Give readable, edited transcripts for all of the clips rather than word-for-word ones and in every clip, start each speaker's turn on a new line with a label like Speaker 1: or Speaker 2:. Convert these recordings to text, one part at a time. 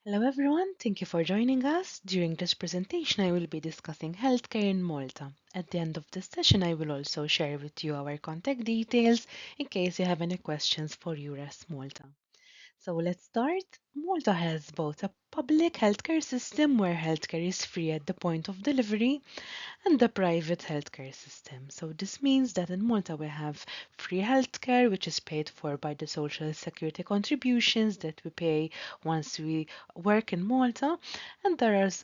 Speaker 1: Hello everyone, thank you for joining us. During this presentation, I will be discussing healthcare in Malta. At the end of this session, I will also share with you our contact details in case you have any questions for EURES Malta. So let's start. Malta has both a public healthcare system where healthcare is free at the point of delivery and the private healthcare system. So this means that in Malta we have free healthcare, which is paid for by the social security contributions that we pay once we work in Malta, and there is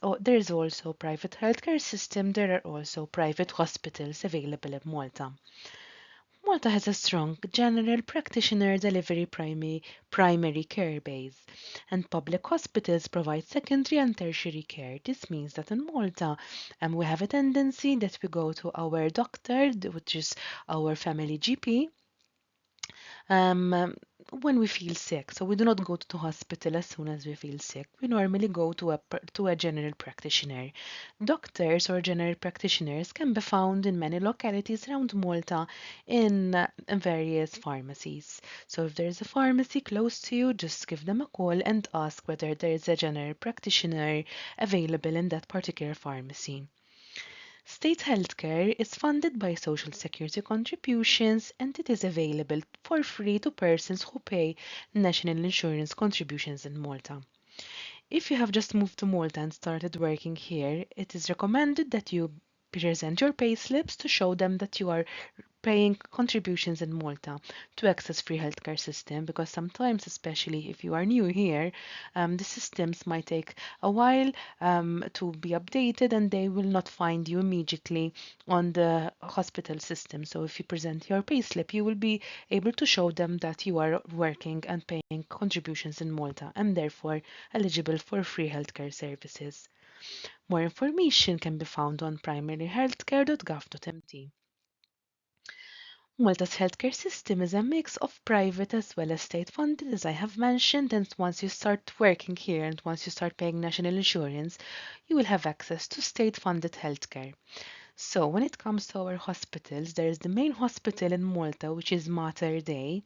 Speaker 1: also private healthcare system. There are also private hospitals available in Malta. Malta has a strong general practitioner delivery primary care base, and public hospitals provide secondary and tertiary care. This means that in Malta, we have a tendency that we go to our doctor, which is our family GP, um, um, when we feel sick. So we do not go to the hospital as soon as we feel sick. We normally go to a general practitioner. Doctors or general practitioners can be found in many localities around Malta in various pharmacies. So if there is a pharmacy close to you, just give them a call and ask whether there is a general practitioner available in that particular pharmacy. State healthcare is funded by Social Security contributions and it is available for free to persons who pay national insurance contributions in Malta. If you have just moved to Malta and started working here, it is recommended that you present your payslips to show them that you are paying contributions in Malta to access free healthcare system, because sometimes, especially if you are new here, the systems might take a while to be updated and they will not find you immediately on the hospital system. So if you present your payslip, you will be able to show them that you are working and paying contributions in Malta and therefore eligible for free healthcare services. More information can be found on primaryhealthcare.gov.mt. Malta's healthcare system is a mix of private as well as state funded, as I have mentioned, and once you start working here and once you start paying national insurance, you will have access to state funded healthcare. So when it comes to our hospitals, there is the main hospital in Malta, which is Mater Dei,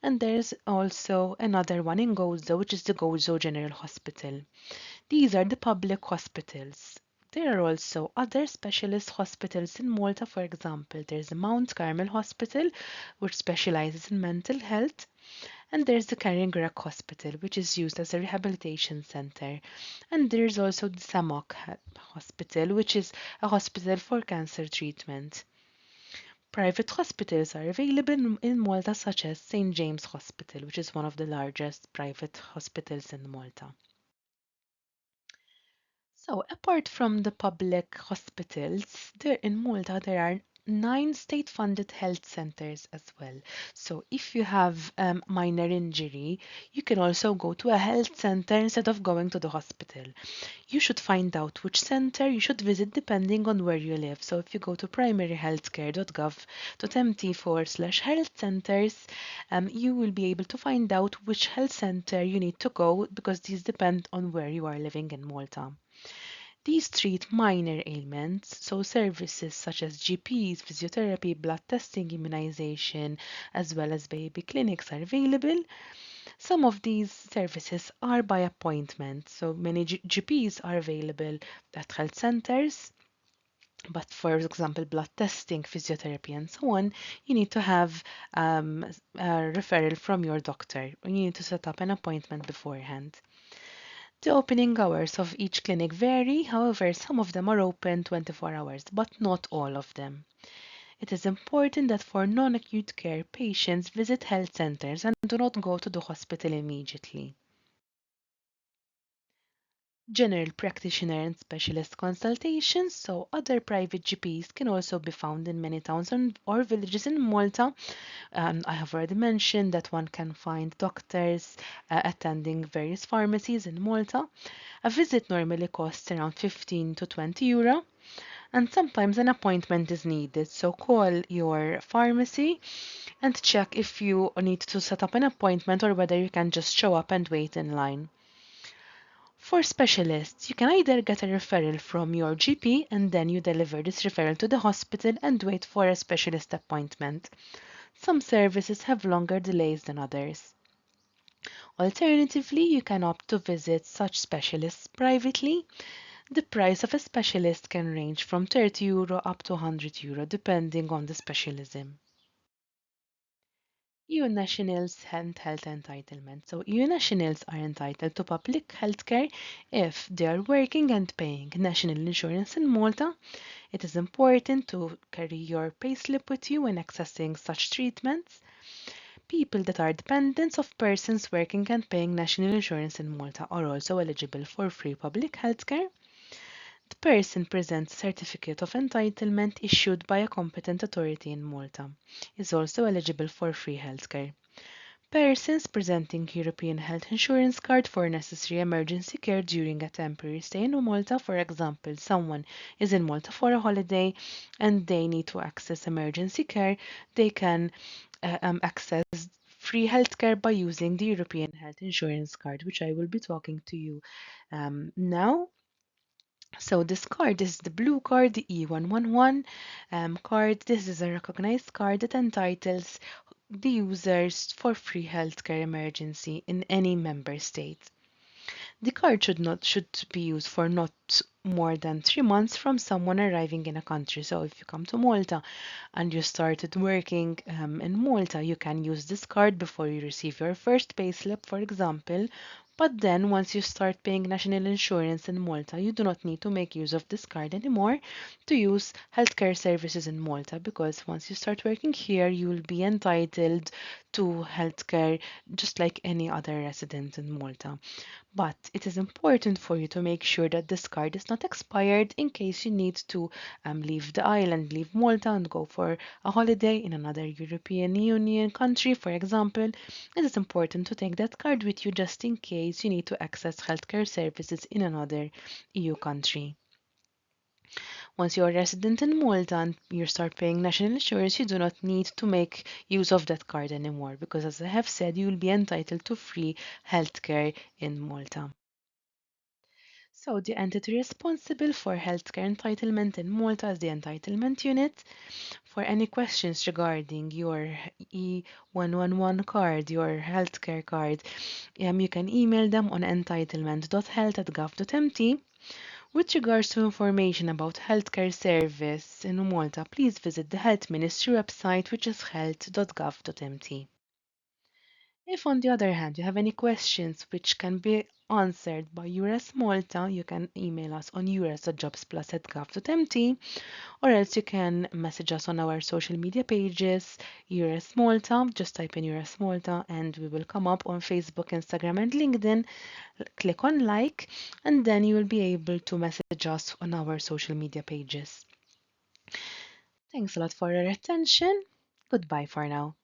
Speaker 1: and there's also another one in Gozo, which is the Gozo General Hospital. These are the public hospitals. There are also other specialist hospitals in Malta, for example, there's the Mount Carmel Hospital, which specializes in mental health, and there's the Karingarak Hospital, which is used as a rehabilitation center. And there's also the Samok Hospital, which is a hospital for cancer treatment. Private hospitals are available in Malta, such as St. James Hospital, which is one of the largest private hospitals in Malta. So, apart from the public hospitals, there in Malta there are 9 state-funded health centers as well. So, if you have minor injury, you can also go to a health center instead of going to the hospital. You should find out which center you should visit depending on where you live. So, if you go to primaryhealthcare.gov.mt/health centers, you will be able to find out which health center you need to go because these depend on where you are living in Malta. These treat minor ailments, so services such as GPs, physiotherapy, blood testing, immunization, as well as baby clinics are available. Some of these services are by appointment, so many GPs are available at health centers. But for example, blood testing, physiotherapy, and so on, you need to have a referral from your doctor. You need to set up an appointment beforehand. The opening hours of each clinic vary, however, some of them are open 24 hours, but not all of them. It is important that for non-acute care, patients visit health centers and do not go to the hospital immediately. General practitioner and specialist consultations, so other private GPs can also be found in many towns or villages in Malta. I have already mentioned that one can find doctors attending various pharmacies in Malta. A visit normally costs around 15 to 20 euro, and sometimes an appointment is needed. So call your pharmacy and check if you need to set up an appointment or whether you can just show up and wait in line. For specialists, you can either get a referral from your GP and then you deliver this referral to the hospital and wait for a specialist appointment. Some services have longer delays than others. Alternatively, you can opt to visit such specialists privately. The price of a specialist can range from €30 up to €100 depending on the specialism. EU nationals and health entitlement. So EU nationals are entitled to public healthcare if they are working and paying national insurance in Malta. It is important to carry your payslip with you when accessing such treatments. People that are dependents of persons working and paying national insurance in Malta are also eligible for free public healthcare. The person presents a certificate of entitlement issued by a competent authority in Malta. Is also eligible for free healthcare. Persons presenting European Health Insurance Card for necessary emergency care during a temporary stay in Malta, for example, someone is in Malta for a holiday and they need to access emergency care, they can access free healthcare by using the European Health Insurance Card, which I will be talking to you now. So this card is the blue card, the E111 card. This is a recognized card that entitles the users for free healthcare emergency in any member state. The card should be used for not more than 3 months from someone arriving in a country. So if you come to Malta and you started working in Malta, you can use this card before you receive your first payslip, for example. But then once you start paying national insurance in Malta, you do not need to make use of this card anymore to use healthcare services in Malta because once you start working here, you will be entitled to healthcare just like any other resident in Malta. But it is important for you to make sure that this card is not expired in case you need to leave the island, leave Malta and go for a holiday in another European Union country, for example. It is important to take that card with you just in case you need to access healthcare services in another EU country. Once you're a resident in Malta and you start paying national insurance, you do not need to make use of that card anymore because, as I have said, you will be entitled to free healthcare in Malta. So, the entity responsible for healthcare entitlement in Malta is the Entitlement Unit. For any questions regarding your E111 card, your healthcare card, you can email them on entitlement.health@gov.mt. With regards to information about healthcare service in Malta, please visit the Health Ministry website, which is health.gov.mt. If, on the other hand, you have any questions which can be answered by EURES Malta, you can email us on eures.jobsplus@gov.mt, or else you can message us on our social media pages, EURES Malta. Just type in EURES Malta and we will come up on Facebook, Instagram, and LinkedIn. Click on like, and then you will be able to message us on our social media pages. Thanks a lot for your attention. Goodbye for now.